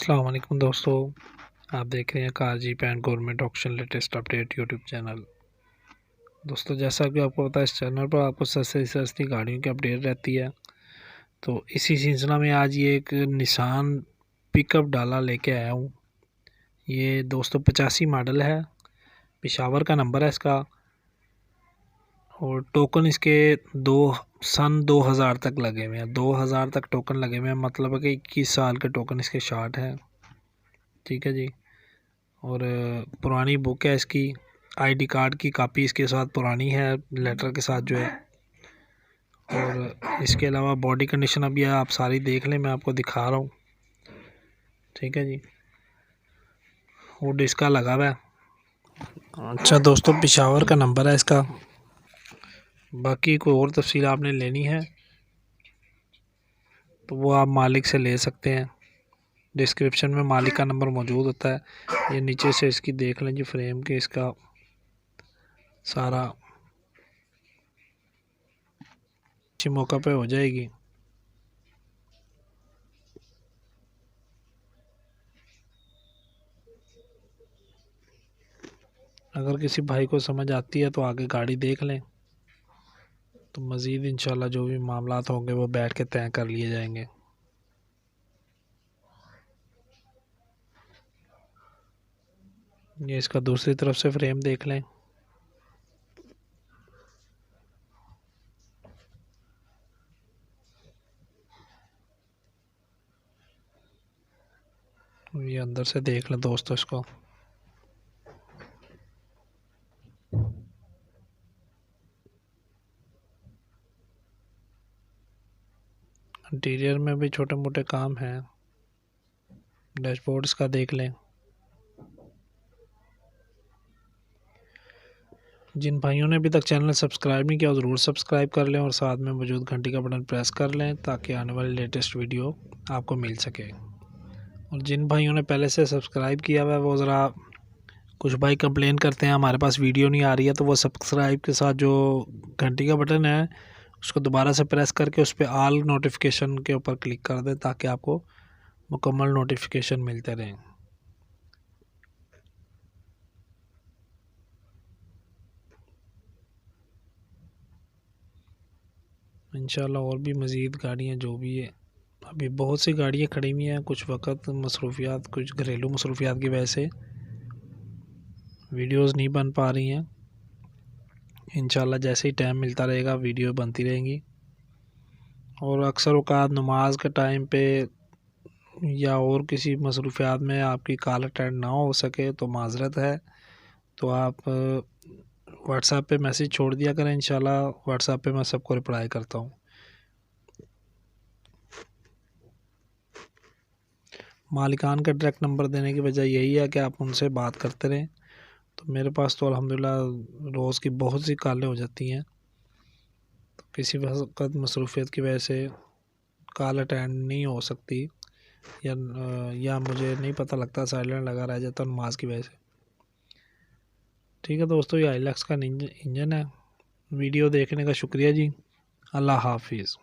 अस्सलाम वालेकुम दोस्तों, आप देख रहे हैं car jeep and government auction latest update YouTube channel. दोस्तों, जैसा कि आपको पता है, इस चैनल पर आपको सस्ती सस्ती गाड़ियों की अपडेट रहती है। तो इसी सिलसिला में आज ये एक निसान पिकअप डाला लेके आया हूँ। ये दोस्तों 85 मॉडल है, पेशावर का नंबर है इसका, और टोकन इसके सन 2000 तक लगे हुए हैं। 2000 तक टोकन लगे हुए हैं, मतलब है कि 21 साल के टोकन इसके शार्ट है। ठीक है जी। और पुरानी बुक है इसकी, आईडी कार्ड की कॉपी इसके साथ पुरानी है, लेटर के साथ जो है। और इसके अलावा बॉडी कंडीशन अभी आप सारी देख लें, मैं आपको दिखा रहा हूँ। ठीक है जी। वुड इसका लगा हुआ है। अच्छा दोस्तों, पेशावर का नंबर है इसका। बाकी कोई और तफसील आपने लेनी है तो वो आप मालिक से ले सकते हैं। डिस्क्रिप्शन में मालिक का नंबर मौजूद होता है। ये नीचे से इसकी देख लें जी, फ्रेम के इसका सारा अच्छी मौका पे हो जाएगी। अगर किसी भाई को समझ आती है तो आगे गाड़ी देख लें, तो मज़ीद इंशाल्लाह जो भी मामलात होंगे वो बैठ के तय कर लिए जाएंगे। ये इसका दूसरी तरफ से फ्रेम देख लें। ये अंदर से देख लें दोस्तों इसको। इंटीरियर में भी छोटे मोटे काम हैं। डैशबोर्ड इसका देख लें। जिन भाइयों ने अभी तक चैनल सब्सक्राइब नहीं किया, ज़रूर सब्सक्राइब कर लें और साथ में मौजूद घंटी का बटन प्रेस कर लें, ताकि आने वाली लेटेस्ट वीडियो आपको मिल सके। और जिन भाइयों ने पहले से सब्सक्राइब किया हुआ है, वो ज़रा, कुछ भाई कंप्लेन करते हैं हमारे पास वीडियो नहीं आ रही है, तो वो सब्सक्राइब के साथ जो घंटी का बटन है उसको दोबारा से प्रेस करके उस पर ऑल नोटिफिकेशन के ऊपर क्लिक कर दें, ताकि आपको मुकम्मल नोटिफिकेशन मिलते रहें। इंशाल्लाह और भी मज़ीद गाड़ियाँ जो भी है, अभी बहुत सी गाड़ियाँ खड़ी हुई हैं। कुछ वक्त मसरूफियात, कुछ घरेलू मसरूफियात की वजह से वीडियोस नहीं बन पा रही हैं। इंशाल्लाह जैसे ही टाइम मिलता रहेगा वीडियो बनती रहेंगी। और अक्सर औक़ात नमाज के टाइम पे या और किसी मसरूफियात में आपकी कॉल अटेंड ना हो सके तो माज़रत है। तो आप व्हाट्सएप पे मैसेज छोड़ दिया करें, इंशाल्लाह व्हाट्सएप पे मैं सबको रिप्लाई करता हूँ। मालिकान का डायरेक्ट नंबर देने की वजह यही है कि आप उनसे बात करते रहें। तो मेरे पास तो अल्हम्दुलिल्लाह रोज़ की बहुत सी कॉलें हो जाती हैं, तो किसी वक्त मसरूफियत की वजह से कॉल अटेंड नहीं हो सकती, या मुझे नहीं पता लगता, साइलेंट लगा रह जाता नमाज की वजह से। ठीक है दोस्तों, ये आइलैक्स का इंजन है। वीडियो देखने का शुक्रिया जी। अल्लाह हाफिज़।